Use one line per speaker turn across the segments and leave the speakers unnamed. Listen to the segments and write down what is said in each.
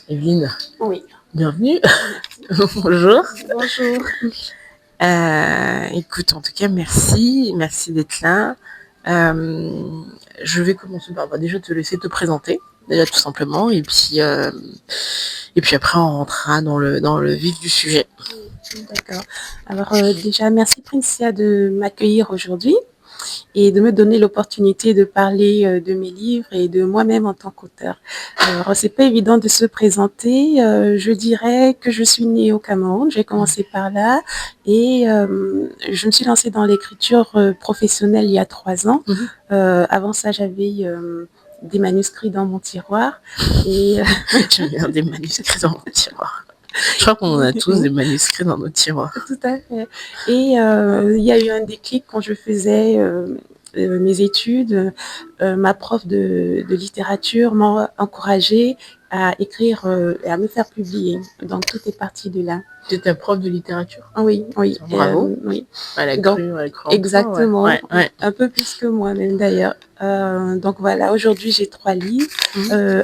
Evelyne,
Oui.
bienvenue.
Merci.
Bonjour.
Bonjour.
Écoute, en tout cas, merci d'être là. Je vais commencer par déjà te laisser te présenter, déjà tout simplement, et puis après on rentrera dans le vif du sujet.
D'accord. Alors déjà, merci Princia de m'accueillir aujourd'hui et de me donner l'opportunité de parler de mes livres et de moi-même en tant qu'auteur. Alors, c'est pas évident de se présenter. Je dirais que je suis née au Cameroun. J'ai commencé par là et je me suis lancée dans l'écriture professionnelle il y a 3 ans. Avant ça, j'avais des manuscrits dans mon tiroir. Et
j'avais des manuscrits dans mon tiroir. Je crois qu'on en a tous des manuscrits dans nos tiroirs.
Tout à fait. Et il y a eu un déclic quand je faisais mes études. Ma prof de littérature m'a encouragée à écrire et à me faire publier. Donc tout est parti de là.
Tu étais prof de littérature?
Oui.
Bravo.
Oui.
Elle a cru en
exactement.
toi, ouais.
Un peu plus que moi même d'ailleurs. Donc voilà, aujourd'hui j'ai 3 livres.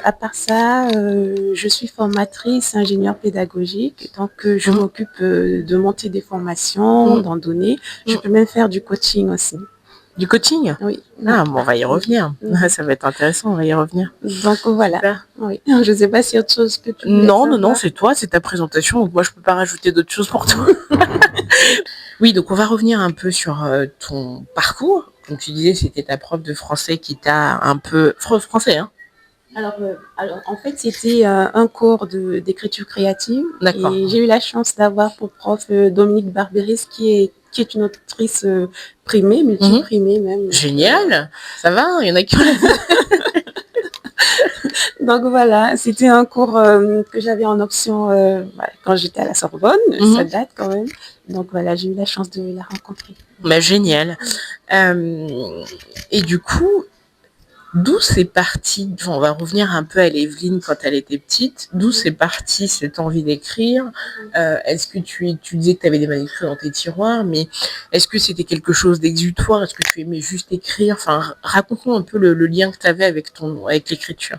À part ça, je suis formatrice ingénieure pédagogique. Donc je m'occupe de monter des formations, d'en donner. Je peux même faire du coaching aussi.
Du coaching?
Oui.
Ah, bon, on va y revenir. Ça va être intéressant, on va y revenir.
Donc voilà. Super. Oui. Je ne sais pas s'il y a autre chose que tu veux savoir.
Non, c'est toi, c'est ta présentation. Donc moi, je peux pas rajouter d'autres choses pour toi. Oui, donc on va revenir un peu sur ton parcours. Donc tu disais c'était ta prof de français qui t'a un peu... Français, hein?
Alors, en fait, c'était un cours d'écriture créative.
D'accord.
Et j'ai eu la chance d'avoir pour prof Dominique Barberis, qui est une autrice primée, multi-primée même.
Génial. Ça va, il y en a qui...
Donc voilà, c'était un cours que j'avais en option quand j'étais à la Sorbonne. Ça date quand même. Donc voilà, j'ai eu la chance de la rencontrer.
Bah, génial. Et du coup, d'où c'est parti, on va revenir un peu à Evelyne quand elle était petite, d'où c'est parti cette envie d'écrire? Est-ce que tu disais que tu avais des manuscrits dans tes tiroirs, mais est-ce que c'était quelque chose d'exutoire? Est-ce que tu aimais juste écrire? Enfin, raconte-nous un peu le lien que tu avais avec l'écriture.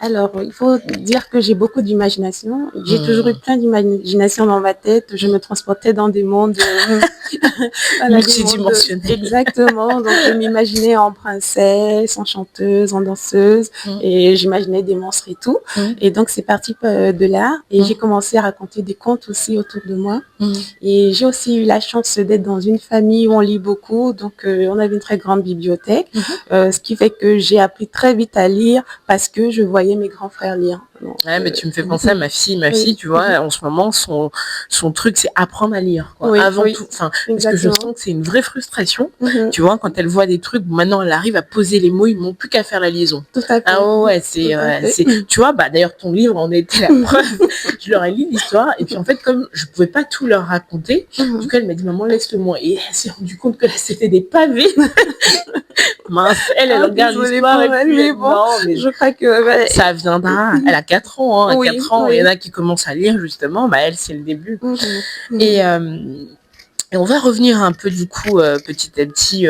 Alors, il faut dire que j'ai beaucoup d'imagination. J'ai toujours eu plein d'imagination dans ma tête. Je me transportais dans des mondes
multidimensionnels.
Exactement. Donc, je m'imaginais en princesse, en chanteuse, en danseuse. Et j'imaginais des monstres et tout. Et donc, c'est parti de là. Et j'ai commencé à raconter des contes aussi autour de moi. Et j'ai aussi eu la chance d'être dans une famille où on lit beaucoup. Donc, on avait une très grande bibliothèque. Ce qui fait que j'ai appris très vite à lire parce que je voyais mes grands frères lire. Donc,
mais tu me fais penser à ma fille, tu vois, en ce moment, son truc, c'est apprendre à lire, quoi. Avant tout, enfin, parce que je sens que c'est une vraie frustration, tu vois, quand elle voit des trucs, maintenant, elle arrive à poser les mots, ils n'ont plus qu'à faire la liaison.
Tout à fait.
Ah ouais, c'est, tu vois, d'ailleurs, ton livre en était la preuve. Je leur ai lu l'histoire, et puis en fait, comme je pouvais pas tout leur raconter, du coup, elle m'a dit, maman, laisse-le-moi. Et elle s'est rendue compte que là, c'était des pavés. Mince, elle regarde l'histoire et puis mais bon, non, mais je crois que ça viendra. Elle a 4 ans, hein, 4 ans. Il y en a qui commencent à lire justement. Elle, c'est le début. Et on va revenir un peu du coup petit à petit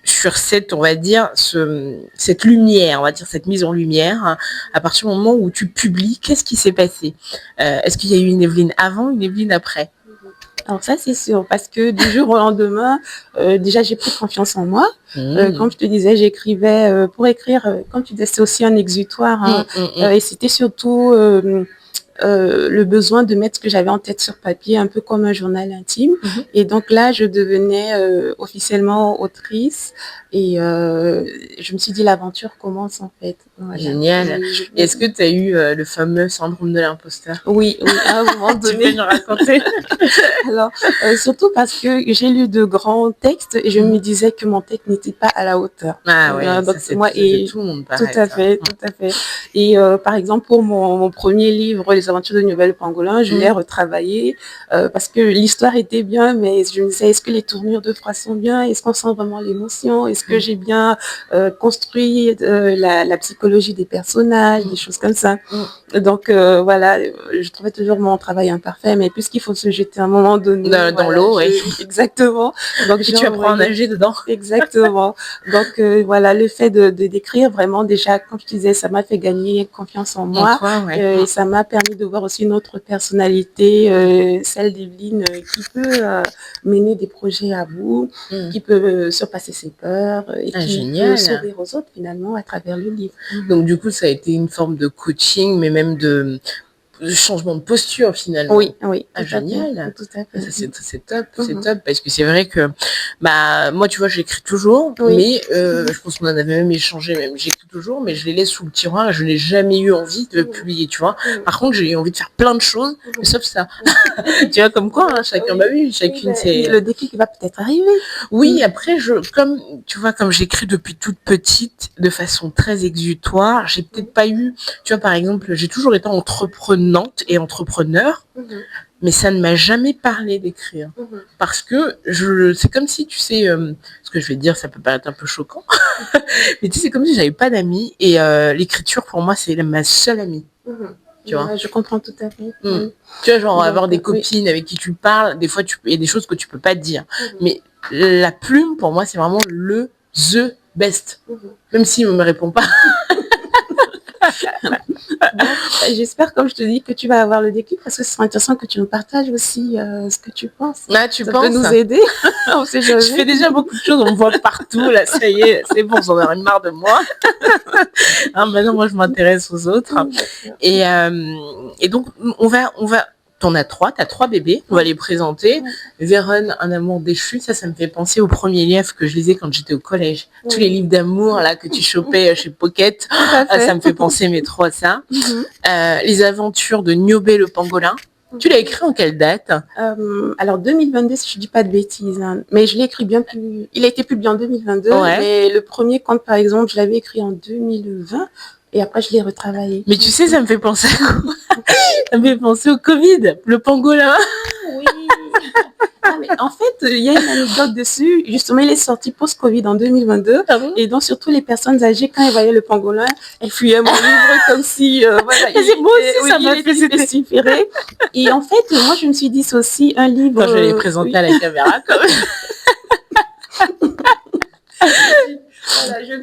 sur cette, on va dire, cette lumière, on va dire cette mise en lumière. Hein, à partir du moment où tu publies, qu'est-ce qui s'est passé? Est-ce qu'il y a eu une Evelyne avant, une Evelyne après?
Alors ça, c'est sûr, parce que du jour au lendemain, déjà, j'ai pris confiance en moi. Comme je te disais, j'écrivais pour écrire, comme tu disais, c'est aussi un exutoire. Hein, et c'était surtout le besoin de mettre ce que j'avais en tête sur papier, un peu comme un journal intime. Et donc là, je devenais officiellement autrice. Et je me suis dit, l'aventure commence en fait. Voilà.
Génial. Est-ce que tu as eu le fameux syndrome de l'imposteur?
Oui, à un moment donné.
Tu peux nous raconter?
Alors, surtout parce que j'ai lu de grands textes et je me disais que mon texte n'était pas à la hauteur.
Ah ouais, donc c'est tout le monde pareil.
Tout à fait. Et par exemple, pour mon premier livre, Les Les aventures de Niobe le pangolin, je l'ai retravaillé parce que l'histoire était bien, mais je me disais, est-ce que les tournures de phrases sont bien? Est-ce qu'on sent vraiment l'émotion? Est-ce que j'ai bien construit la psychologie des personnages, des choses comme ça? Donc voilà, je trouvais toujours mon travail imparfait, mais puisqu'il faut se jeter à un moment donné
dans l'eau, ouais.
Exactement. Donc
tu apprends à nager dedans.
Exactement. Donc voilà, le fait de d'écrire vraiment déjà, comme je disais, ça m'a fait gagner confiance en moi. Et ça m'a permis de voir aussi une autre personnalité, celle d'Evelyne, qui peut mener des projets à bout, qui peut surpasser ses peurs et qui peut s'ouvrir aux autres finalement à travers le livre.
Donc du coup, ça a été une forme de coaching, mais même de changement de posture finalement.
Oui.
Génial.
Tout à fait.
C'est top, c'est top parce que c'est vrai que moi tu vois j'écris toujours, mais je pense qu'on en avait même échangé, même j'écris toujours, mais je les laisse sous le tiroir et je n'ai jamais eu envie de publier, tu vois. Par contre j'ai eu envie de faire plein de choses, mais sauf ça. Tu vois comme quoi, chacune c'est
le déclic va peut-être arriver.
Oui, après comme j'écris depuis toute petite de façon très exutoire, j'ai peut-être pas eu, tu vois par exemple, j'ai toujours été entreprenante et entrepreneur, mais ça ne m'a jamais parlé d'écrire. Parce que c'est comme si, tu sais, ce que je vais dire, ça peut paraître un peu choquant, mais tu sais, c'est comme si j'avais pas d'amis et l'écriture, pour moi, c'est ma seule amie. Tu vois,
je comprends tout à fait.
Tu vois, genre avoir des copines avec qui tu parles, des fois, il y a des choses que tu peux pas dire. Mais la plume, pour moi, c'est vraiment the best. Même s'il ne me répond pas.
J'espère, comme je te dis, que tu vas avoir le déclic parce que ce sera intéressant que tu nous partages aussi ce que tu penses.
Tu
ça
penses
peut nous aider.
Je fais déjà beaucoup de choses, on me voit partout, là, ça y est, c'est bon, j'en ai marre de moi. Maintenant, moi, je m'intéresse aux autres. Et donc, on va t'en as t'as 3 bébés, on va les présenter. Véron, un amour déchu, ça me fait penser au premier livre que je lisais quand j'étais au collège. Tous les livres d'amour là que tu chopais chez Pocket, ça me fait penser trop à ça. Les aventures de Niobe le pangolin. Tu l'as écrit en quelle date?
Alors 2022, si je dis pas de bêtises, hein. Mais je l'ai écrit bien plus. Il a été publié en 2022, mais le premier conte, par exemple, je l'avais écrit en 2020. Et après, je l'ai retravaillé.
Mais tu sais, ça me fait penser à quoi? Ça me fait penser au Covid, le pangolin.
Oui. Mais en fait, il y a une anecdote dessus. Justement, il est sorti post-Covid en 2022. Et donc, surtout les personnes âgées, quand elles voyaient le pangolin, elles fuyaient mon livre comme si... voilà,
moi aussi, ça m'a fait
pestiféré. Et en fait, moi, je me suis dit, c'est aussi un livre...
Quand je l'ai présenté à la caméra, quand même.
Voilà, je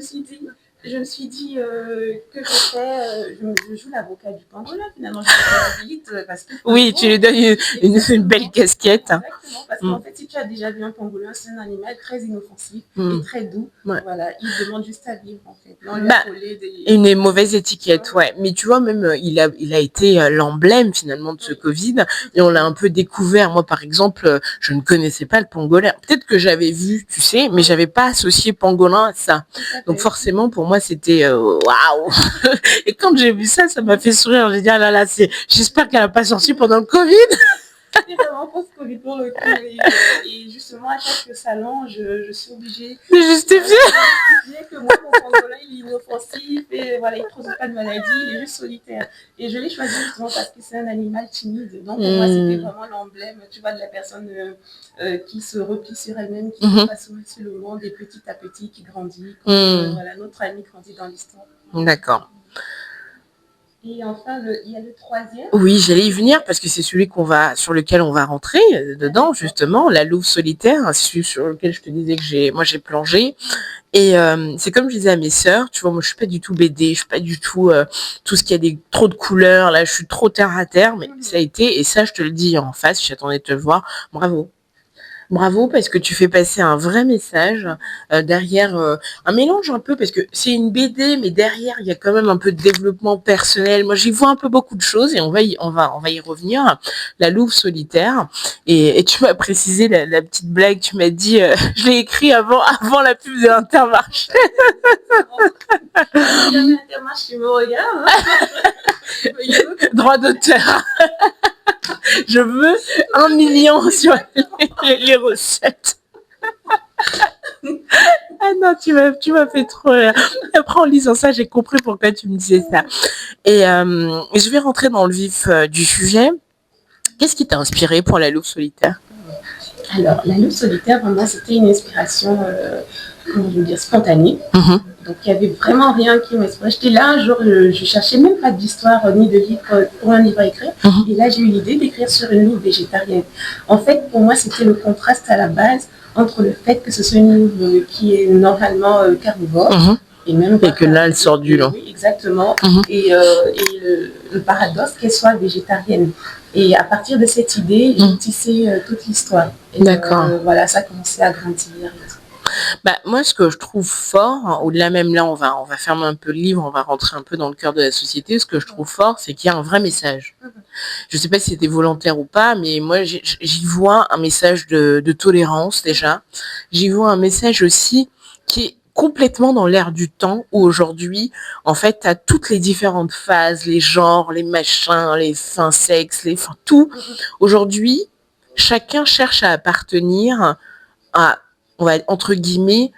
me suis dit que je joue l'avocat du pangolin, finalement. Je l'habilite parce que...
Oui, tu lui donnes une belle casquette.
Exactement, parce qu'en fait, si tu as déjà vu un pangolin, c'est un animal très inoffensif et très doux. Voilà, il demande juste à vivre, en fait. Là, on lui a collé
une mauvaise étiquette, Mais tu vois, même, il a été l'emblème, finalement, de ce Covid. Et on l'a un peu découvert. Moi, par exemple, je ne connaissais pas le pangolin. Peut-être que j'avais vu, tu sais, mais j'avais pas associé pangolin à ça. Donc, forcément, pour moi, c'était waouh. Et quand j'ai vu ça m'a fait sourire. J'ai dit, ah là là, j'espère qu'elle n'a pas sorti pendant le Covid.
C'est vraiment post-Covid pour le coup. Et justement, à chaque salon, je suis obligée
de justifier
que moi, mon pangolin, il est inoffensif et voilà, il ne cause pas de maladie, il est juste solitaire. Et je l'ai choisi justement parce que c'est un animal timide. Donc, pour moi, c'était vraiment l'emblème, tu vois, de la personne qui se replie sur elle-même, qui ne peut pas s'ouvrir sur le monde et petit à petit qui grandit. Voilà, notre ami grandit dans l'histoire.
D'accord.
Et enfin, il y a le troisième.
Oui, j'allais y venir parce que c'est celui sur lequel on va rentrer dedans, justement, La Louve solitaire, celui sur lequel je te disais que j'ai plongé. Et c'est comme je disais à mes sœurs, tu vois, moi je suis pas du tout BD, je suis pas du tout tout ce qui a trop de couleurs, là je suis trop terre à terre, mais ça a été, et ça je te le dis en face, j'attendais de te le voir, bravo. Bravo, parce que tu fais passer un vrai message derrière un mélange un peu, parce que c'est une BD, mais derrière, il y a quand même un peu de développement personnel. Moi, j'y vois un peu beaucoup de choses et on va y revenir. La Louve solitaire. Et tu m'as précisé la petite blague, tu m'as dit, je l'ai écrit avant la pub de Intermarché.
Jamais Intermarché me regarde.
Droit d'auteur. Je veux 1 million sur les recettes. Ah non, tu m'as fait trop rire. Après, en lisant ça, j'ai compris pourquoi tu me disais ça. Et je vais rentrer dans le vif du sujet. Qu'est-ce qui t'a inspiré pour La Louve solitaire?
Alors, La Louve solitaire, vraiment, c'était une inspiration, comment je veux dire, spontanée. Donc, il n'y avait vraiment rien qui m'inspirait. J'étais là un jour, je cherchais même pas d'histoire ni de livre pour un livre à écrire. Et là, j'ai eu l'idée d'écrire sur une louve végétarienne. En fait, pour moi, c'était le contraste à la base entre le fait que ce soit une louve qui est normalement carnivore.
Et que là, elle sort du lot.
Oui, exactement. Et le paradoxe qu'elle soit végétarienne. Et à partir de cette idée, j'ai tissé toute l'histoire.
D'accord.
Voilà, ça a commencé à grandir.
Bah, moi, ce que je trouve fort, au-delà même là, on va fermer un peu le livre, on va rentrer un peu dans le cœur de la société. Ce que je trouve fort, c'est qu'il y a un vrai message. Je sais pas si c'était volontaire ou pas, mais moi, j'y vois un message de tolérance déjà. J'y vois un message aussi qui est complètement dans l'air du temps, où aujourd'hui, en fait, t'as toutes les différentes phases, les genres, les machins, les fins sexes, tout. Aujourd'hui, chacun cherche à appartenir à, on va entre guillemets,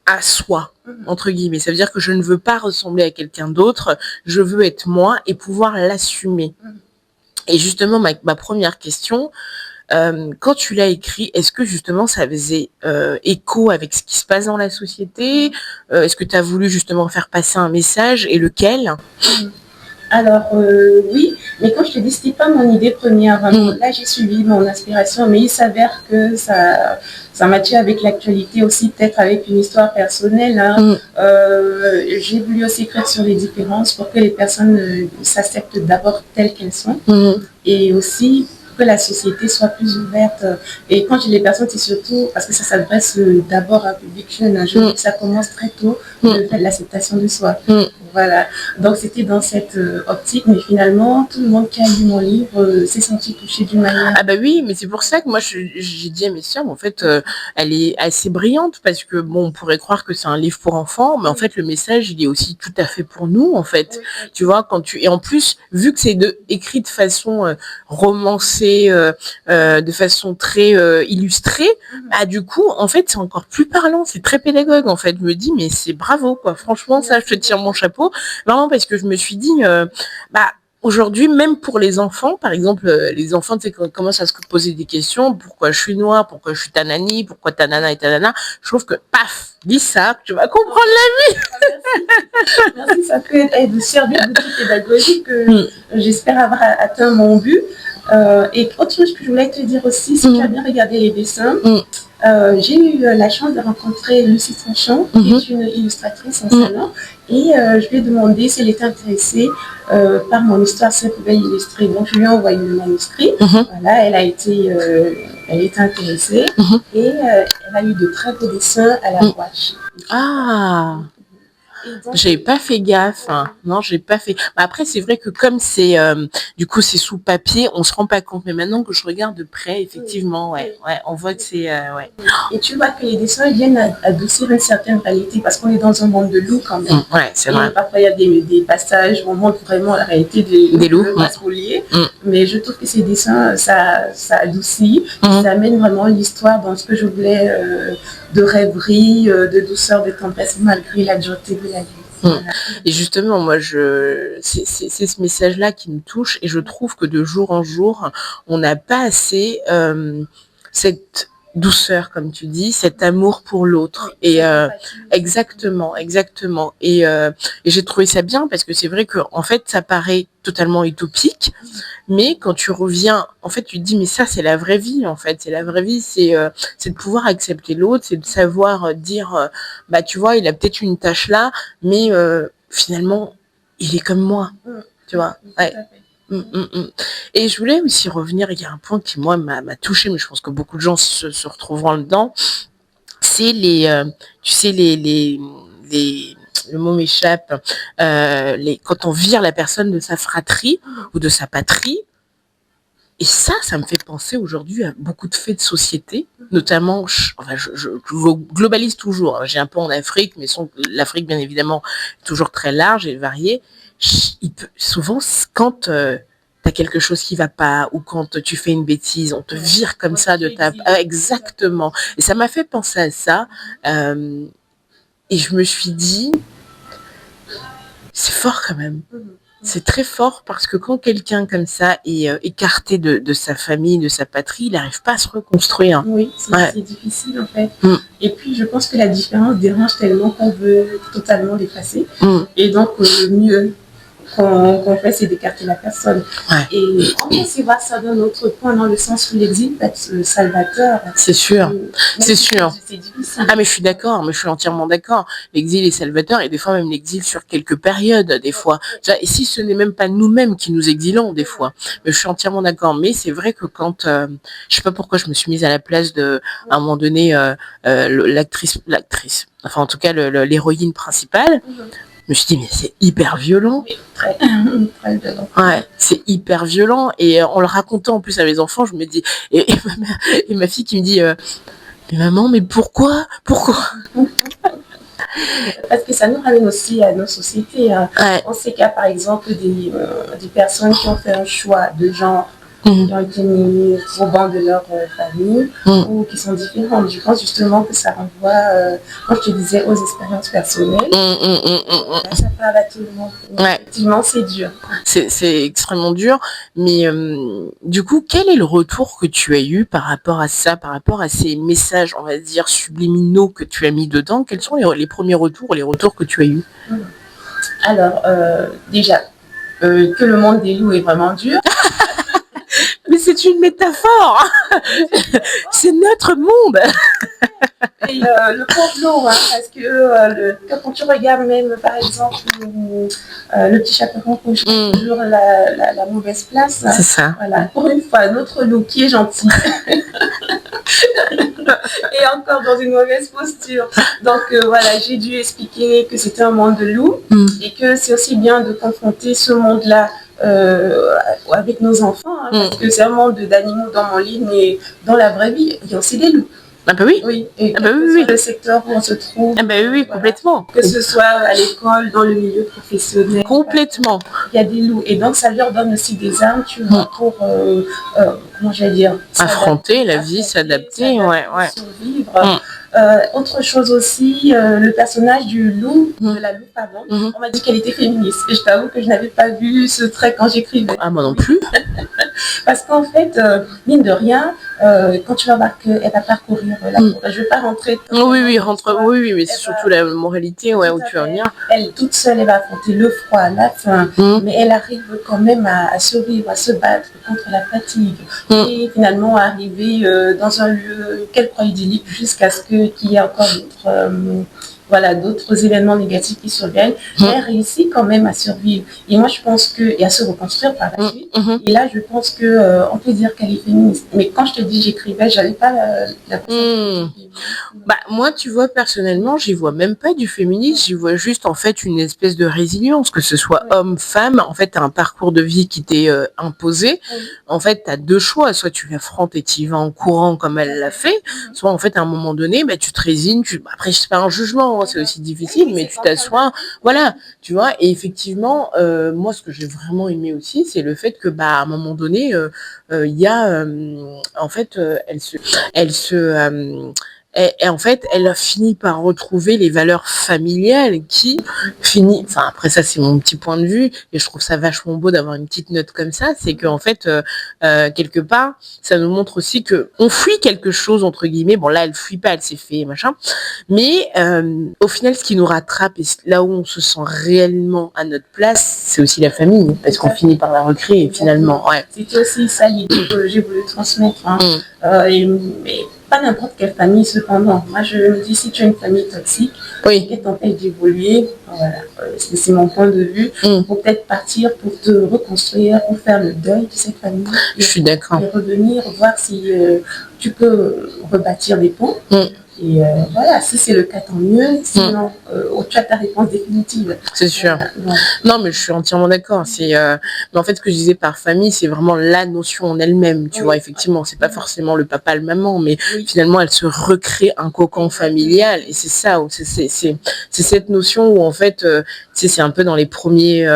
à soi. Entre guillemets. Ça veut dire que je ne veux pas ressembler à quelqu'un d'autre, je veux être moi et pouvoir l'assumer. Et justement, ma première question, quand tu l'as écrit, est-ce que justement ça faisait écho avec ce qui se passe dans la société? Est-ce que tu as voulu justement faire passer un message et lequel?
Alors, oui, mais quand je te dis, c'était pas mon idée première. Là, j'ai suivi mon inspiration, mais il s'avère que ça matchait avec l'actualité aussi, peut-être avec une histoire personnelle. J'ai voulu aussi écrire sur les différences pour que les personnes s'acceptent d'abord telles qu'elles sont. Et aussi que la société soit plus ouverte. Et quand je dis les personnes, c'est surtout parce que ça s'adresse d'abord à un public jeune. Je veux que ça commence très tôt, le fait de l'acceptation de soi. Voilà. Donc c'était dans cette optique, mais finalement, tout le monde qui a lu mon livre s'est senti touché d'une manière.
Ah bah oui, mais c'est pour ça que moi j'ai dit à mes sœurs, en fait, elle est assez brillante parce que bon, on pourrait croire que c'est un livre pour enfants, mais en fait le message il est aussi tout à fait pour nous en fait. Tu vois, et en plus vu que c'est écrit de façon romancée, de façon très illustrée, bah du coup en fait c'est encore plus parlant, c'est très pédagogue en fait. Je me dis mais c'est bravo quoi, franchement ça je te tire mon chapeau, vraiment parce que je me suis dit bah aujourd'hui, même pour les enfants, par exemple, les enfants, tu sais, quand commencent à se poser des questions, pourquoi je suis noire, pourquoi je suis tanani, pourquoi tanana et tanana, je trouve que, paf, dis ça, tu vas comprendre la vie.
Merci, ça peut être servir d'outil pédagogique. J'espère avoir atteint mon but. Et autre chose que je voulais te dire aussi, si tu as bien regardé les dessins, j'ai eu la chance de rencontrer Lucie Tranchant, qui est une illustratrice en salon, et je lui ai demandé si elle était intéressée par mon histoire, si elle pouvait illustrer. Donc je lui ai envoyé le manuscrit. Voilà, elle a été intéressée et elle a eu de très beaux dessins à la gouache.
Ah. J'ai pas fait gaffe, hein. Non, j'ai pas fait. Bah, après, c'est vrai que comme c'est, du coup, c'est sous papier, on se rend pas compte. Mais maintenant que je regarde de près, effectivement, ouais, on voit que c'est, ouais.
Et tu vois que les dessins viennent adoucir une certaine réalité parce qu'on est dans un monde de loups quand même.
Ouais, c'est vrai.
Parfois, il y a des passages où on montre vraiment la réalité des loups patrouillés. Mais je trouve que ces dessins, ça adoucit, ça amène vraiment l'histoire dans ce que je voulais de rêverie, de douceur, de tendresse malgré la dureté de la vie. Voilà.
Et justement, moi, c'est ce message-là qui me touche et je trouve que de jour en jour, on n'a pas assez cette douceur, comme tu dis, cet amour pour l'autre. Et exactement. Et j'ai trouvé ça bien parce que c'est vrai que en fait, ça paraît totalement utopique, mais quand tu reviens, en fait, tu te dis mais ça c'est la vraie vie en fait, c'est la vraie vie, c'est de pouvoir accepter l'autre, c'est de savoir dire bah tu vois, il a peut-être une tâche là, mais finalement il est comme moi, tu vois. Ouais. Et je voulais aussi revenir, il y a un point qui moi m'a touchée, mais je pense que beaucoup de gens se retrouveront dedans, c'est tu sais le mot m'échappe, quand on vire la personne de sa fratrie ou de sa patrie. Et ça me fait penser aujourd'hui à beaucoup de faits de société, notamment, je globalise toujours, j'ai un peu en Afrique, mais l'Afrique bien évidemment est toujours très large et variée. Souvent quand t'as quelque chose qui va pas ou quand tu fais une bêtise, on te vire comme ça de ta... Exactement. Et ça m'a fait penser à ça. et je me suis dit, c'est fort quand même. C'est très fort parce que quand quelqu'un comme ça est écarté de sa famille, de sa patrie, il n'arrive pas à se reconstruire.
Oui, c'est difficile en fait. Et puis je pense que la différence dérange tellement qu'on veut totalement l'effacer. Et donc le mieux qu'on fait, c'est d'écarter la personne. Et on peut aussi voir ça d'un autre point, dans le sens où l'exil peut être salvateur.
C'est sûr, c'est sûr.
C'est difficile.
Ah mais je suis d'accord, mais je suis entièrement d'accord. L'exil est salvateur et des fois même l'exil sur quelques périodes, des fois. Et si ce n'est même pas nous-mêmes qui nous exilons, des fois. Mais je suis entièrement d'accord. Mais c'est vrai que quand, je sais pas pourquoi je me suis mise à la place de, à un moment donné, l'actrice, enfin en tout cas l'héroïne principale. Je me suis dit, mais c'est hyper violent.
Oui, très violent.
Ouais, c'est hyper violent. Et en le racontant en plus à mes enfants, je me dis, et ma fille qui me dit, mais maman, mais pourquoi
Parce que ça nous ramène aussi à nos sociétés. On sait qu'il y a par exemple des personnes qui ont fait un choix de genre, qui ont été mis au banc de leur famille, ou qui sont différentes. Je pense justement que ça renvoie, comme je te disais, aux expériences personnelles. Ça parle à tout le monde. Effectivement, c'est dur.
C'est extrêmement dur. Mais du coup, quel est le retour que tu as eu par rapport à ça, par rapport à ces messages, on va dire, subliminaux que tu as mis dedans? Quels sont les premiers retours, les retours que tu as eus?
Alors, déjà, que le monde des loups est vraiment dur.
Mais c'est une métaphore. C'est notre monde.
Et le complot, parce que quand tu regardes même, par exemple, le petit chaperon qui joue toujours la mauvaise place.
C'est ça.
Voilà. Pour une fois, notre loup qui est gentil. Et encore dans une mauvaise posture. Donc voilà, j'ai dû expliquer que c'était un monde de loups et que c'est aussi bien de confronter ce monde-là avec nos enfants, parce que c'est un monde d'animaux dans mon livre, mais dans la vraie vie, il y a aussi des loups.
Ah bah oui.
Oui. Et oui. Le secteur où on se trouve.
Ah bah oui, voilà. Complètement.
Que ce soit à l'école, dans le milieu professionnel.
Complètement.
Il y a des loups. Et donc, ça leur donne aussi des armes, tu vois, pour, comment je vais dire,
affronter la vie, s'adapter,
survivre. Autre chose aussi, le personnage du loup, de la loup, pardon, on m'a dit qu'elle était féministe. Et je t'avoue que je n'avais pas vu ce trait quand j'écrivais.
Ah, moi non plus.
Parce qu'en fait, mine de rien, quand tu vas voir qu'elle va parcourir la forêt, je ne vais pas rentrer.
Oui, mais c'est surtout la moralité, où tu vas venir.
Elle, toute seule, elle va affronter le froid, la faim, mais elle arrive quand même à survivre, à se battre contre la fatigue. Et finalement, arriver dans un lieu qu'elle croit idyllique jusqu'à ce qu'il y ait encore d'autres événements négatifs qui surviennent, mais elle réussit quand même à survivre. Et moi, je pense et à se reconstruire par la suite. Et là, je pense que on peut dire qu'elle est féministe. Mais quand je te dis j'écrivais, j'avais pas la
Bah, moi, tu vois, personnellement, j'y vois même pas du féminisme, j'y vois juste, en fait, une espèce de résilience, que ce soit homme, femme. En fait, t'as un parcours de vie qui t'est imposé. En fait, t'as deux choix. Soit tu l'affrontes et tu y vas en courant comme elle l'a fait, soit, en fait, à un moment donné, bah, tu te résignes. Après, c'est pas un jugement, c'est aussi difficile, mais tu t'assois, voilà, tu vois. Et effectivement, moi, ce que j'ai vraiment aimé aussi, c'est le fait que, bah, à un moment donné, il y a, en fait, et en fait, elle a fini par retrouver les valeurs familiales enfin après ça c'est mon petit point de vue et je trouve ça vachement beau d'avoir une petite note comme ça, c'est qu'en fait quelque part ça nous montre aussi que on fuit quelque chose entre guillemets. Bon là elle fuit pas, elle s'est fait machin, mais au final ce qui nous rattrape et là où on se sent réellement à notre place, c'est aussi la famille, parce qu'on finit par la recréer finalement.
C'est aussi ça l'idée que j'ai voulu transmettre, mais pas n'importe quelle famille cependant. Moi je me dis, si tu as une famille toxique et t'empêche d'évoluer, voilà, c'est mon point de vue, faut peut-être partir pour te reconstruire, pour faire le deuil de cette famille.
Je suis d'accord.
Et revenir, voir si tu peux rebâtir des ponts. Et voilà, si c'est le cas, tant mieux. Sinon, tu as ta réponse définitive.
C'est sûr. Non, mais je suis entièrement d'accord. Mais en fait, ce que je disais par famille, c'est vraiment la notion en elle-même. Tu vois, effectivement, c'est pas forcément le papa, le maman, mais finalement, elle se recrée un cocon familial. Et c'est ça, c'est cette notion où, en fait, tu sais, c'est un peu dans les premiers,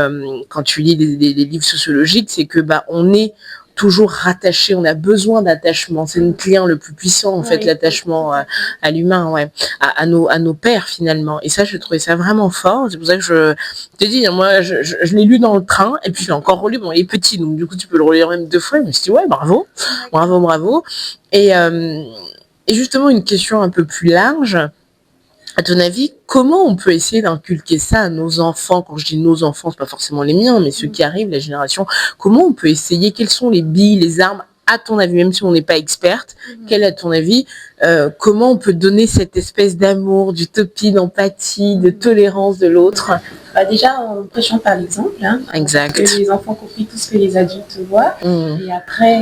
quand tu lis des livres sociologiques, c'est que, bah, on est toujours rattaché, on a besoin d'attachement. C'est notre lien le plus puissant, en fait, l'attachement à l'humain, à nos pères, finalement. Et ça, je trouvais ça vraiment fort. C'est pour ça que je te dis, moi, je l'ai lu dans le train, et puis je l'ai encore relu. Bon, il est petit, donc du coup, tu peux le relire même 2 fois. Je me suis dit, ouais, bravo. Et justement, une question un peu plus large. À ton avis, comment on peut essayer d'inculquer ça à nos enfants? Quand je dis nos enfants, c'est pas forcément les miens, mais ceux qui arrivent, la génération. Comment on peut essayer? Quelles sont les billes, les armes, à ton avis, même si on n'est pas experte, quel, à ton avis, comment on peut donner cette espèce d'amour, d'utopie, d'empathie, de tolérance de l'autre?
Déjà, en prêchant par l'exemple,
Exact.
Que les enfants copient tout ce que les adultes voient, et après,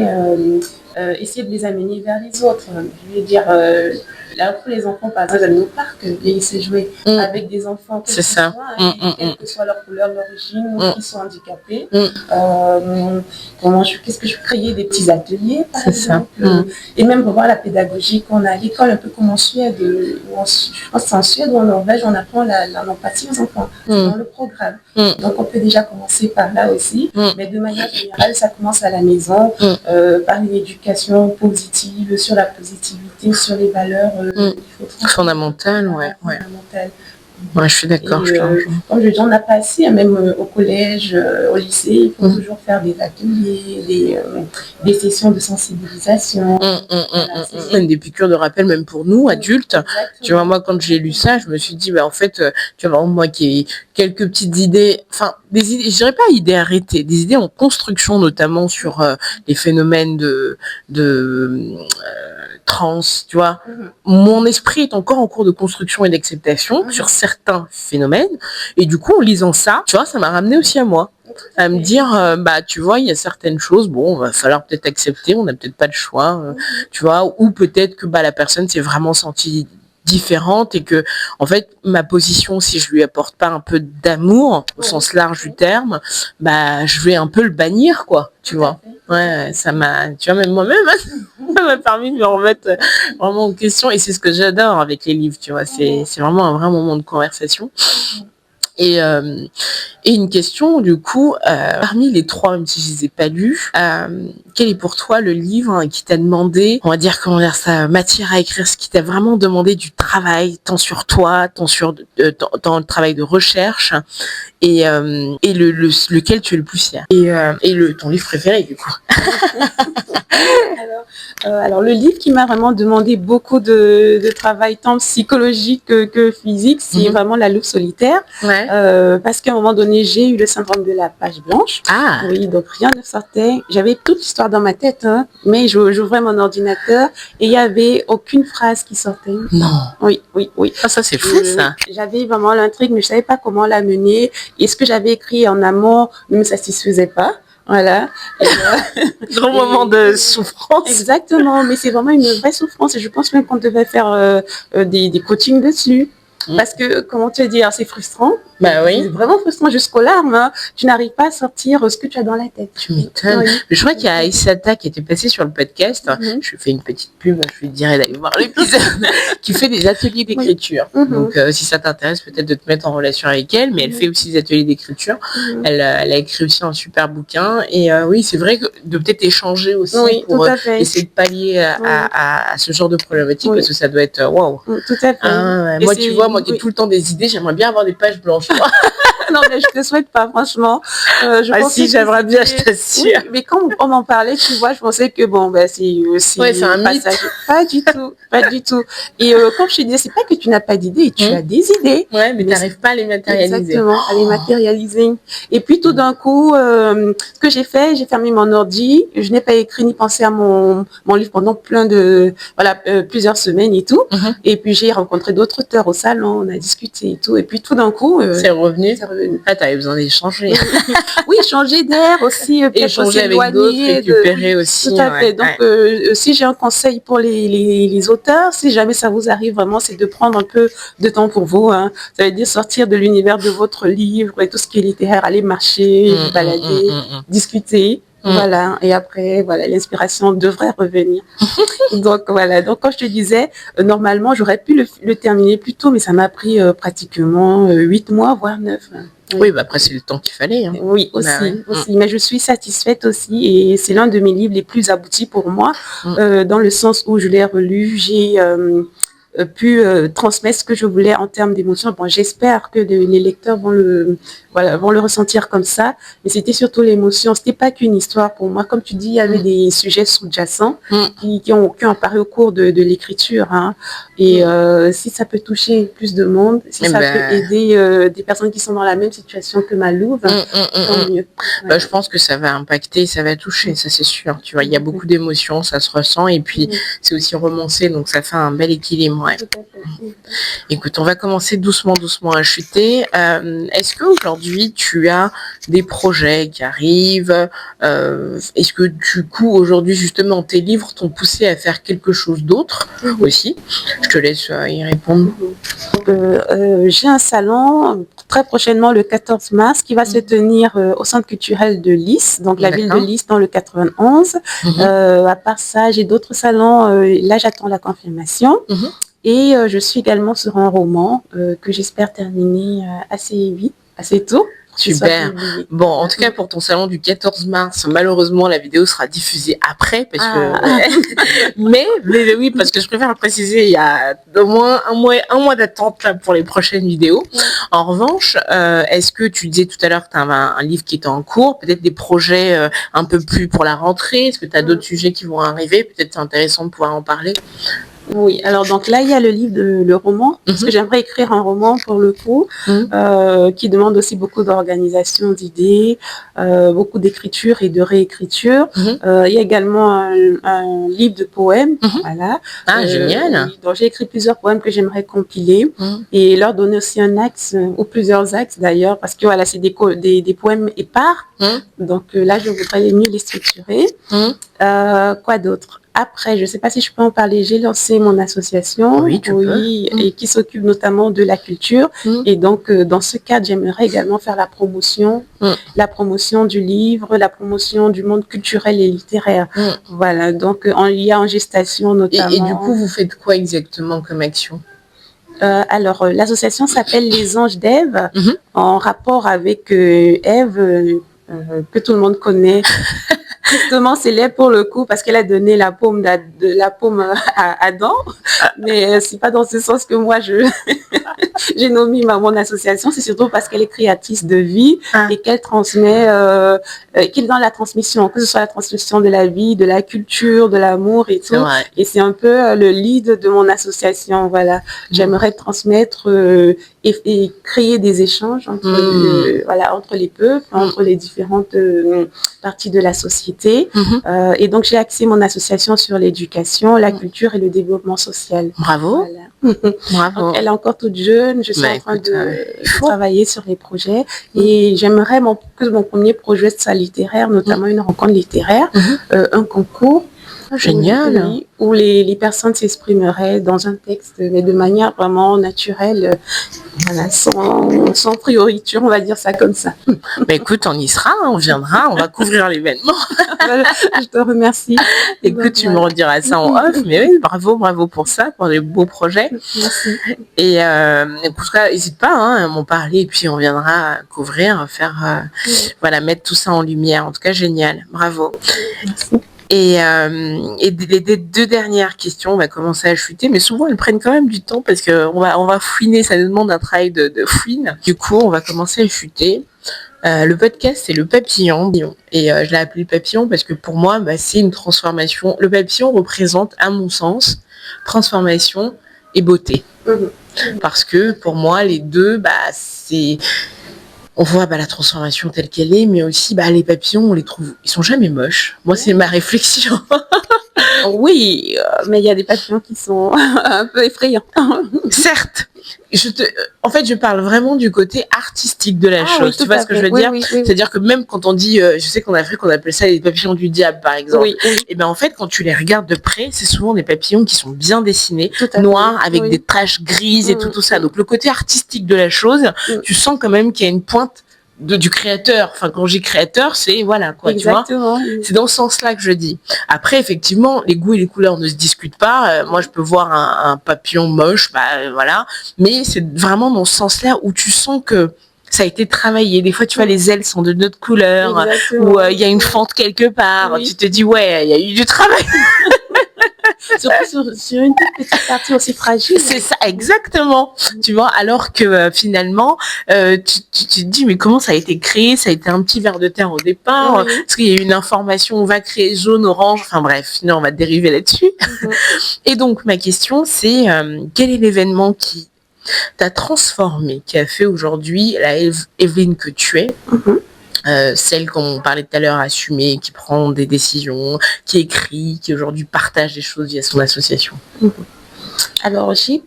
essayer de les amener vers les autres. Je veux dire, là, pour les enfants, par exemple, j'aime au parc, et essayer de jouer avec des enfants, quelle que soit leur couleur, leur origine, ou qui sont handicapés. Qu'est-ce que je peux créer? Des petits ateliers, par exemple. Et même revoir la pédagogie qu'on a à l'école, un peu comme en Suède. Je pense que c'est en Suède ou en Norvège, on apprend l'empathie aux enfants. C'est dans le programme. Donc, on peut déjà commencer par là aussi. Mais de manière générale, ça commence à la maison, par une éducation positive, sur la positivité, sur les valeurs
fondamentales. Ouais, je suis d'accord.
Comme je dis, on n'a pas assez, même au collège, au lycée, il faut toujours faire des ateliers, des sessions de sensibilisation.
Des piqûres de rappel, même pour nous, adultes. Exactement. Tu vois, moi, quand j'ai lu ça, je me suis dit, en fait, tu vois, moi qui ai quelques petites idées, enfin, des idées, je dirais pas idées arrêtées, des idées en construction, notamment sur les phénomènes de trans, tu vois. Mon esprit est encore en cours de construction et d'acceptation sur certains phénomènes. Et du coup, en lisant ça, tu vois, ça m'a ramené aussi à moi. À me dire, tu vois, il y a certaines choses, bon, va falloir peut-être accepter, on n'a peut-être pas le choix, tu vois, ou peut-être que la personne s'est vraiment sentie différente et que, en fait, ma position, si je lui apporte pas un peu d'amour, au sens large du terme, je vais un peu le bannir, quoi, tu vois. Ouais, ça m'a, tu vois, même moi-même, ça m'a permis de me remettre vraiment en question, et c'est ce que j'adore avec les livres, tu vois, c'est vraiment un vrai moment de conversation. Et une question, du coup, parmi les 3, même si je les ai pas lus, quel est pour toi le livre qui t'a demandé, on va dire, comment dire ça, matière à écrire, ce qui t'a vraiment demandé du travail, tant sur toi, tant sur dans le travail de recherche, et lequel tu es le plus fier, et ton livre préféré, du coup.
Alors, le livre qui m'a vraiment demandé beaucoup de travail, tant psychologique que physique, c'est vraiment La loupe solitaire. Parce qu'à un moment donné, j'ai eu le syndrome de la page blanche. Oui, donc rien ne sortait. J'avais toute l'histoire dans ma tête, mais j'ouvrais mon ordinateur et il n'y avait aucune phrase qui sortait.
Non.
Oui.
Ça, c'est fou, ça.
J'avais vraiment l'intrigue, mais je ne savais pas comment la mener. Et ce que j'avais écrit en amont ne me satisfaisait pas. Voilà.
Grand moment de souffrance.
Exactement, mais c'est vraiment une vraie souffrance et je pense même qu'on devait faire des coachings dessus. Parce que, comment te dire, c'est frustrant.
Oui.
C'est vraiment frustrant jusqu'aux larmes. Tu n'arrives pas à sortir ce que tu as dans la tête.
Tu m'étonnes. Oui. Je crois qu'il y a Aïssata qui était passée sur le podcast. Je lui fais une petite pub, je lui dirais d'aller voir l'épisode, qui fait des ateliers d'écriture. Donc, si ça t'intéresse, peut-être de te mettre en relation avec elle, mais elle fait aussi des ateliers d'écriture. Elle a écrit aussi un super bouquin. Et oui, c'est vrai que de peut-être échanger aussi pour essayer de pallier à ce genre de problématique, parce que ça doit être waouh.
Tout à fait.
Moi, tu vois, moi qui ai tout le temps des idées, j'aimerais bien avoir des pages blanches.
Non, mais je te souhaite pas, franchement.
J'aimerais bien, je t'assure.
Oui, mais quand on m'en parlait, tu vois, je pensais que c'est
un mythe.
Pas du tout. Et comme je te disais, c'est pas que tu n'as pas d'idées, tu as des idées.
Ouais, mais tu n'arrives pas à les matérialiser.
Exactement, à les matérialiser. Et puis tout d'un coup, ce que j'ai fait, j'ai fermé mon ordi, je n'ai pas écrit ni pensé à mon livre pendant plusieurs semaines et tout. Et puis j'ai rencontré d'autres auteurs au salon, on a discuté et tout. Et puis tout d'un coup,
c'est revenu. T'avais besoin d'échanger.
Oui, changer d'air aussi,
échanger avec d'autres, récupérer aussi.
Tout à fait. Donc, si j'ai un conseil pour les auteurs, si jamais ça vous arrive vraiment, c'est de prendre un peu de temps pour vous. Ça veut dire sortir de l'univers de votre livre et tout ce qui est littéraire, aller marcher, balader, discuter. Voilà. Et après, voilà, l'inspiration devrait revenir. Donc voilà. Donc quand je te disais, normalement, j'aurais pu le terminer plus tôt, mais ça m'a pris pratiquement 8 mois, voire 9.
Oui, bah après, c'est le temps qu'il fallait. Hein.
Oui, aussi, aussi. Mais je suis satisfaite aussi et c'est l'un de mes livres les plus aboutis pour moi, dans le sens où je l'ai relu, j'ai pu transmettre ce que je voulais en termes d'émotion. Bon, j'espère que les lecteurs vont le ressentir comme ça, mais c'était surtout l'émotion. C'était pas qu'une histoire pour moi. Comme tu dis, il y avait des sujets sous-jacents qui ont apparu au cours de l'écriture. Hein. Et si ça peut toucher plus de monde, si ça peut aider des personnes qui sont dans la même situation que Malou, tant mieux.
Bah, je pense que ça va impacter, ça va toucher, ça c'est sûr. Tu vois, il y a beaucoup d'émotions, ça se ressent, et puis c'est aussi romancé, donc ça fait un bel équilibre. Ouais. Écoute, on va commencer doucement à chuter. Est-ce qu'aujourd'hui, tu as des projets qui arrivent? Est-ce que du coup, aujourd'hui, justement, tes livres t'ont poussé à faire quelque chose d'autre aussi? Je te laisse y répondre.
J'ai un salon très prochainement, le 14 mars, qui va se tenir au Centre culturel de Lys, donc la ville de Lys dans le 91. À part ça, j'ai d'autres salons. Là, j'attends la confirmation. Et je suis également sur un roman que j'espère terminer assez vite, assez tôt.
Super. Bon, en tout cas, pour ton salon du 14 mars, malheureusement, la vidéo sera diffusée après, parce que... mais oui, parce que je préfère le préciser, il y a au moins un mois d'attente là, pour les prochaines vidéos. En revanche, est-ce que tu disais tout à l'heure que tu as un livre qui est en cours, peut-être des projets un peu plus pour la rentrée? Est-ce que tu as d'autres sujets qui vont arriver? Peut-être c'est intéressant de pouvoir en parler.
Oui, alors donc là, il y a le livre le roman, parce que j'aimerais écrire un roman pour le coup, qui demande aussi beaucoup d'organisation d'idées, beaucoup d'écriture et de réécriture. Il y a également un livre de poèmes, voilà.
Ah, génial.
Oui, donc j'ai écrit plusieurs poèmes que j'aimerais compiler et leur donner aussi un axe, ou plusieurs axes d'ailleurs, parce que voilà, c'est des poèmes épars, donc là, je voudrais mieux les structurer. Quoi d'autre? Après, je ne sais pas si je peux en parler, j'ai lancé mon association,
oui,
et qui s'occupe notamment de la culture. Et donc, dans ce cadre, j'aimerais également faire la promotion du livre, la promotion du monde culturel et littéraire. Voilà, donc il y a en gestation notamment.
Et du coup, vous faites quoi exactement comme action?
Alors, l'association s'appelle Les Anges d'Ève, en rapport avec Ève, que tout le monde connaît. Justement, c'est laid pour le coup parce qu'elle a donné la paume à Adam, mais c'est pas dans ce sens que moi j'ai nommé mon association. C'est surtout parce qu'elle est créatrice de vie et qu'elle transmet, qu'elle est dans la transmission, que ce soit la transmission de la vie, de la culture, de l'amour et tout. Et c'est un peu le lead de mon association. Voilà, j'aimerais transmettre et créer des échanges entre les peuples, entre les différentes parties de la société. Et donc, j'ai axé mon association sur l'éducation, la culture et le développement social.
Bravo. Voilà. Bravo.
Donc, elle est encore toute jeune. Je suis en train de travailler sur les projets. Et j'aimerais que mon premier projet soit littéraire, notamment une rencontre littéraire, un concours.
Génial.
Où les personnes s'exprimeraient dans un texte, mais de manière vraiment naturelle, voilà, sans prioriture, on va dire ça comme ça.
Bah écoute, on y sera, on viendra, on va couvrir l'événement.
Je te remercie.
Écoute, tu me rediras ça en off, mais oui, bravo pour ça, pour les beaux projets.
Merci.
Et écoute, n'hésite pas à m'en parler, et puis on viendra couvrir, faire, mettre tout ça en lumière. En tout cas, génial, bravo.
Merci.
Et les deux dernières questions, on va commencer à chuter, mais souvent elles prennent quand même du temps parce qu'on va fouiner, ça nous demande un travail de fouine. Du coup, on va commencer à chuter. Le podcast, c'est le papillon. Et je l'ai appelé papillon parce que pour moi, c'est une transformation. Le papillon représente, à mon sens, transformation et beauté. Parce que pour moi, les deux, c'est... On voit la transformation telle qu'elle est, mais aussi les papillons, on les trouve, ils sont jamais moches. Moi, c'est ma réflexion.
Oui, mais il y a des papillons qui sont un peu effrayants.
Certes. En fait, je parle vraiment du côté artistique de la chose. Tu vois ce que je veux dire? Oui. C'est-à-dire que même quand on dit, je sais qu'en Afrique, on appelle ça les papillons du diable, par exemple. Et bien, en fait, quand tu les regardes de près, c'est souvent des papillons qui sont bien dessinés, noirs, avec des taches grises et tout ça. Donc, le côté artistique de la chose, tu sens quand même qu'il y a une pointe du créateur. Enfin, quand j'ai créateur, c'est voilà quoi,
Exactement.
Tu vois. C'est dans ce sens-là que je dis. Après, effectivement, les goûts et les couleurs ne se discutent pas. Moi, je peux voir un papillon moche, voilà. Mais c'est vraiment dans ce sens-là où tu sens que ça a été travaillé. Des fois, tu vois, les ailes sont de notre couleur, ou il y a une fente quelque part. Oui. Tu te dis, ouais, il y a eu du travail.
Surtout sur une toute petite partie aussi fragile.
C'est ça, exactement. Tu vois, alors que finalement, tu te dis, mais comment ça a été créé? Ça a été un petit ver de terre au départ. Oui. Parce qu'il y a eu une information, on va créer jaune, orange. Enfin bref, sinon on va dériver là-dessus. Et donc, ma question, c'est quel est l'événement qui t'a transformé, qui a fait aujourd'hui la Evelyne que tu es? Celle qu'on parlait tout à l'heure, assumée, qui prend des décisions, qui écrit, qui aujourd'hui partage des choses via son association.
Alors, j'ai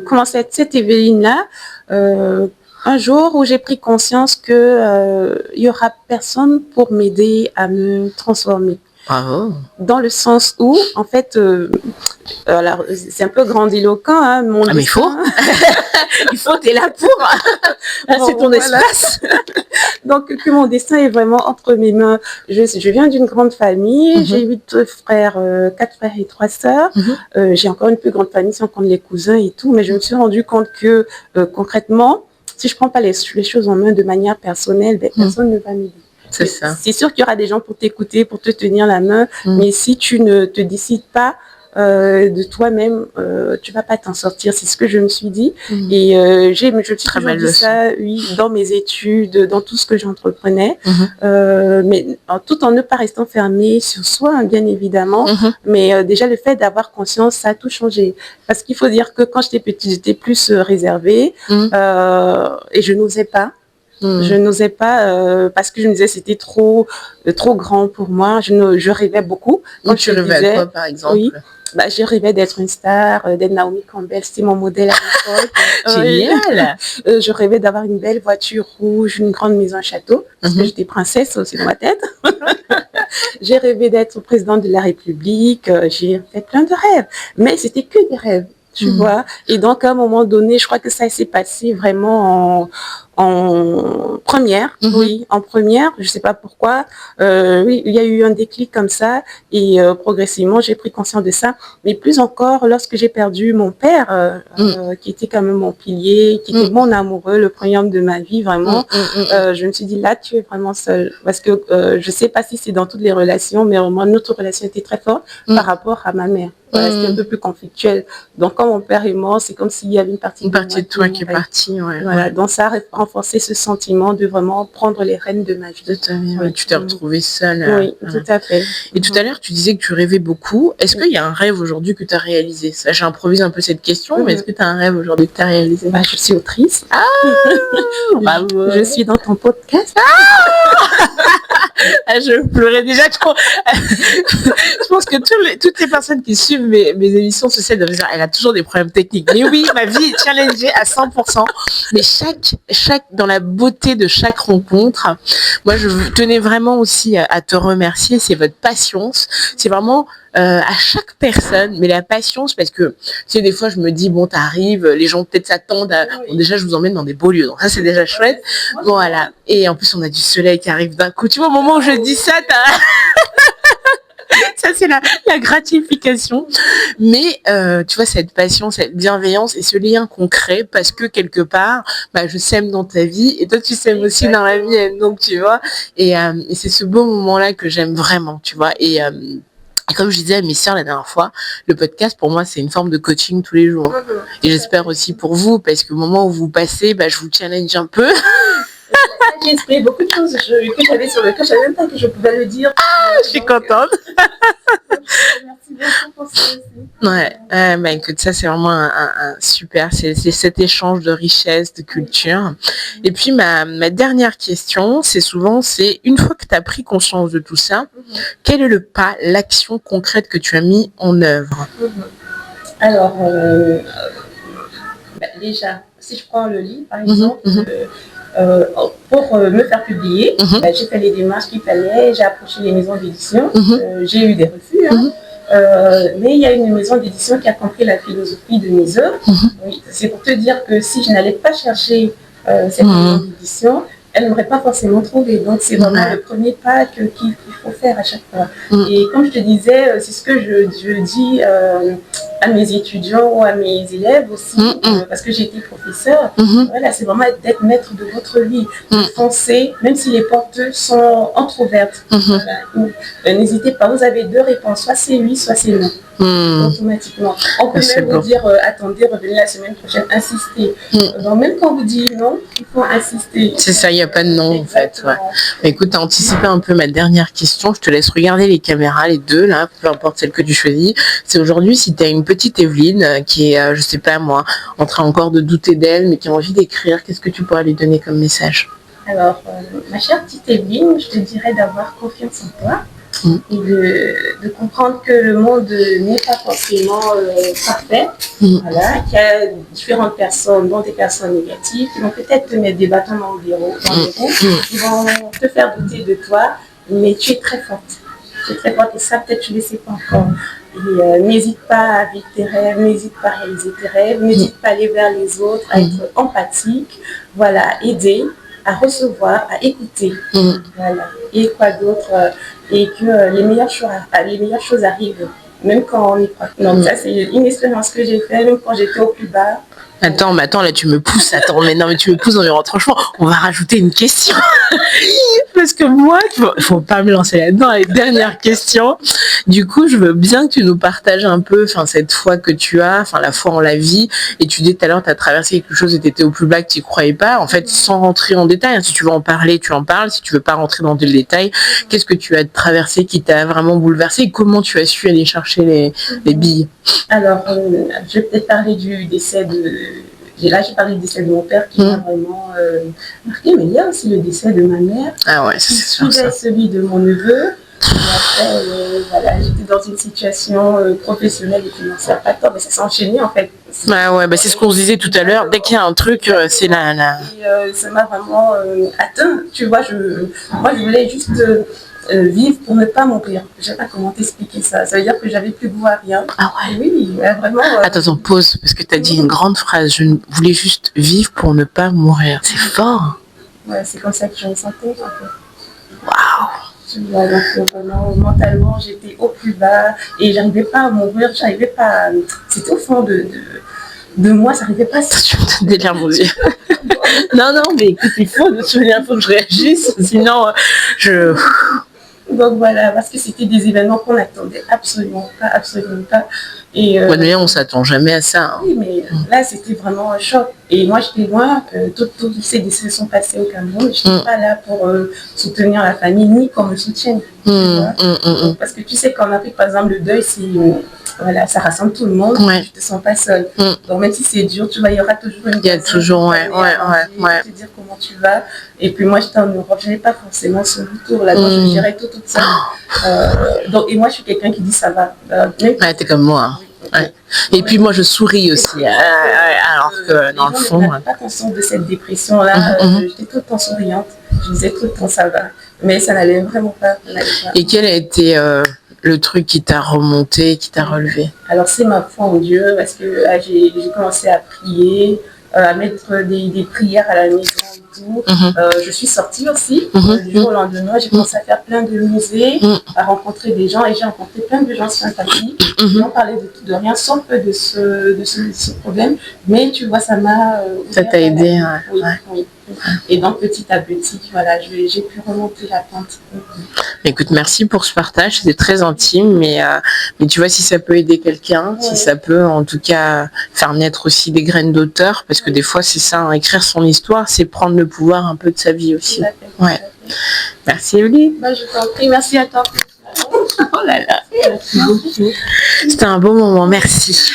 commencé à être cette Evelyne-là un jour où j'ai pris conscience qu'il y aura personne pour m'aider à me transformer.
Bravo.
Dans le sens où, en fait, alors c'est un peu grandiloquent, hein, mon destin.
Mais il faut, t'es là pour. C'est ton espace.
Donc, que mon destin est vraiment entre mes mains. Je viens d'une grande famille, j'ai 8 frères, 4 frères et 3 sœurs. J'ai encore une plus grande famille, si on compte les cousins et tout, mais je me suis rendu compte que, concrètement, si je prends pas les choses en main de manière personnelle, personne ne va m'aider.
C'est ça.
C'est sûr qu'il y aura des gens pour t'écouter, pour te tenir la main, mais si tu ne te décides pas de toi-même, tu vas pas t'en sortir. C'est ce que je me suis dit. Et je me suis toujours dit ça, oui, dans mes études, dans tout ce que j'entreprenais, mais tout en ne pas restant fermé sur soi, hein, bien évidemment. Mais déjà le fait d'avoir conscience, ça a tout changé. Parce qu'il faut dire que quand j'étais petite, j'étais plus réservée et je n'osais pas. Je n'osais pas parce que je me disais c'était trop grand pour moi. Je rêvais beaucoup.
Quand tu rêvais à quoi, par exemple?
Oui, je rêvais d'être une star, d'être Naomi Campbell, c'était mon modèle à l'époque.
Génial.
Je rêvais d'avoir une belle voiture rouge, une grande maison, un château, parce que j'étais princesse aussi dans ma tête. J'ai rêvé d'être présidente de la République. J'ai fait plein de rêves, mais c'était que des rêves. Tu vois, et donc à un moment donné, je crois que ça s'est passé vraiment en première, oui, en première, je sais pas pourquoi, oui, il y a eu un déclic comme ça, et progressivement, j'ai pris conscience de ça, mais plus encore lorsque j'ai perdu mon père, qui était quand même mon pilier, qui était mon amoureux, le premier homme de ma vie, vraiment, je me suis dit, là, tu es vraiment seule, parce que je sais pas si c'est dans toutes les relations, mais au moins, notre relation était très forte par rapport à ma mère. Voilà, c'était un peu plus conflictuel. Donc, quand mon père est mort, c'est comme s'il y avait une partie
de toi qui est partie.
Voilà, donc ça a renforcé ce sentiment de vraiment prendre les rênes de ma vie.
De ta vie, tu t'es retrouvée seule.
Oui, tout à fait.
Et tout à l'heure, tu disais que tu rêvais beaucoup. Est-ce qu'il y a un rêve aujourd'hui que tu as réalisé? Ça, j'improvise un peu cette question, mais est-ce que tu as un rêve aujourd'hui que tu as réalisé?
Je suis autrice.
Bravo.
Je suis dans ton podcast.
Je pleurais déjà trop. Je pense que toutes les personnes qui suivent mes émissions sociales doivent dire, elle a toujours des problèmes techniques. Mais oui, ma vie est challengée à 100%. Mais dans la beauté de chaque rencontre, moi, je tenais vraiment aussi à te remercier. C'est votre patience. C'est vraiment à chaque personne, mais la patience, parce que tu sais, des fois je me dis bon, t'arrives, les gens peut-être s'attendent à bon, déjà je vous emmène dans des beaux lieux, donc ça c'est déjà chouette. Bon, voilà, et en plus on a du soleil qui arrive d'un coup, tu vois, au moment où je dis ça, ça c'est la gratification, mais tu vois, cette passion, cette bienveillance et ce lien qu'on crée, parce que quelque part je sème dans ta vie et toi tu sèmes aussi dans la mienne, donc tu vois, et c'est ce beau moment là que j'aime vraiment, tu vois, et comme je disais à mes sœurs la dernière fois, le podcast pour moi c'est une forme de coaching tous les jours, et j'espère aussi pour vous, parce qu'au moment où vous passez, je vous challenge un peu.
J'ai exprimé beaucoup de choses que j'avais sur le cœur, je savais même pas que je pouvais le dire.
Je suis contente.
Merci beaucoup pour ça aussi.
Ouais, écoute, ça c'est vraiment un super, c'est cet échange de richesse, de culture. Et puis ma dernière question, c'est une fois que tu as pris conscience de tout ça, quel est le pas, l'action concrète que tu as mis en œuvre?
Alors, déjà, si je prends le livre par exemple, pour me faire publier, j'ai fait les démarches qu'il fallait, j'ai approché les maisons d'édition, j'ai eu des refus, mais il y a une maison d'édition qui a compris la philosophie de mes œuvres. Oui, c'est pour te dire que si je n'allais pas chercher cette maison d'édition, elle n'aurait pas forcément trouvé. Donc, c'est vraiment le premier pas qu'il faut faire à chaque fois. Et comme je te disais, c'est ce que je dis à mes étudiants ou à mes élèves aussi, parce que j'ai été professeure. Voilà, c'est vraiment d'être maître de votre vie, de foncer, même si les portes sont entrouvertes. Voilà. N'hésitez pas, vous avez 2 réponses, soit c'est oui, soit c'est non. Automatiquement. On peut même vous dire attendez, revenez la semaine prochaine, insistez. Donc même quand vous dites non, il faut insister.
C'est ça, il n'y a pas de non. Exactement. En fait. Ouais. Écoute, tu as anticipé un peu ma dernière question. Je te laisse regarder les caméras, les 2 là, peu importe celle que tu choisis. C'est aujourd'hui si tu as une petite Evelyne qui est, je sais pas moi, en train encore de douter d'elle, mais qui a envie d'écrire, qu'est-ce que tu pourrais lui donner comme message?
Alors, ma chère petite Evelyne, je te dirais d'avoir confiance en toi. Et de comprendre que le monde n'est pas forcément parfait, voilà, qu'il y a différentes personnes, dont des personnes négatives, qui vont peut-être te mettre des bâtons dans les roues, qui vont te faire douter de toi, mais tu es très forte. Tu es très forte et ça, peut-être tu ne le sais pas encore. Et n'hésite pas à vivre tes rêves, n'hésite pas à réaliser tes rêves, n'hésite pas à aller vers les autres, à être empathique, voilà, aider, à recevoir, à écouter. Voilà. Et quoi d'autre et que les meilleures choses arrivent, même quand on y croit. Donc ça, c'est une expérience que j'ai faite, même quand j'étais au plus bas.
Attends, là tu me pousses, mais tu me pousses environ. Franchement, on va rajouter une question. Parce que moi, faut pas me lancer là-dedans, les dernières questions. Du coup, je veux bien que tu nous partages un peu, cette foi que tu as, la foi en la vie. Et tu dis tout à l'heure, tu as traversé quelque chose et tu étais au plus bas que tu n'y croyais pas. En fait, sans rentrer en détail, si tu veux en parler, tu en parles. Si tu veux pas rentrer dans le détail, qu'est-ce que tu as traversé qui t'a vraiment bouleversé et comment tu as su aller chercher les billes?
Alors, je vais peut-être parler du décès j'ai parlé du décès de mon père qui m'a vraiment marqué, mais il y a aussi le décès de ma mère.
Ah ouais, c'est sûr.
Celui de mon neveu. Et après, voilà, j'étais dans une situation professionnelle et financière pas top, mais ça s'est enchaîné en fait.
C'est ce qu'on se disait tout à l'heure. Dès qu'il y a un truc, c'est là.
Et ça m'a vraiment atteint. Tu vois, moi je voulais juste vivre pour ne pas mourir. Je sais pas comment t'expliquer ça. Ça veut dire que j'avais plus goût à rien.
Ah ouais.
Oui, vraiment.
Attends, pause, parce que tu as dit une grande phrase. Je voulais juste vivre pour ne pas mourir. C'est fort.
Ouais, c'est comme ça que je me sentais en fait.
Waouh.
Donc vraiment, mentalement, j'étais au plus bas et j'arrivais pas à mourir. J'arrivais pas. C'était au fond de moi, ça n'arrivait pas.
Tu me donnes des larmes aux yeux. non, mais écoute, il faut que je réagisse, sinon
Donc voilà, parce que c'était des événements qu'on n'attendait absolument pas. Et
mais on s'attend jamais à ça.
Oui, mais là, c'était vraiment un choc. Et moi, j'étais loin. Tous ces décès sont passés au Cameroun. Je n'étais pas là pour soutenir la famille, ni qu'on me soutienne. Parce que tu sais qu'en Afrique, par exemple, le deuil, voilà, ça rassemble tout le monde. Tu ne te sens pas seul. Donc même si c'est dur, tu vois, il y aura toujours une personne.
Il y a toujours,
te dire comment tu vas. Et puis moi, j'étais en Europe, je n'ai pas forcément ce retour là. Donc je dirais tout ça. Et moi, je suis quelqu'un qui dit ça va.
T'es comme moi. Ouais. Et puis moi je souris aussi, alors que dans le fond...
Je n'étais pas consciente de cette dépression-là, j'étais tout le temps souriante, je disais tout le temps ça va, mais ça n'allait vraiment pas.
Et quel a été le truc qui t'a remonté, qui t'a relevé?
Alors c'est ma foi en Dieu, parce que j'ai commencé à prier, à mettre des prières à la maison. Je suis sortie aussi du jour au lendemain, j'ai commencé à faire plein de musées, à rencontrer des gens et j'ai rencontré plein de gens sympathiques qui m'ont parlé de rien sauf de ce problème, mais tu vois ça m'a
ça t'a aidé.
Oui. Et donc petit à petit voilà, j'ai pu remonter la pente.
Écoute, merci pour ce partage, c'était très intime, mais tu vois, si ça peut aider quelqu'un, si ça peut en tout cas faire naître aussi des graines d'auteur, parce que des fois c'est ça, écrire son histoire, c'est prendre le pouvoir un peu de sa vie aussi. Merci Evelyne.
Je t'en prie, merci à toi.
Oh là là. C'était un beau moment, merci.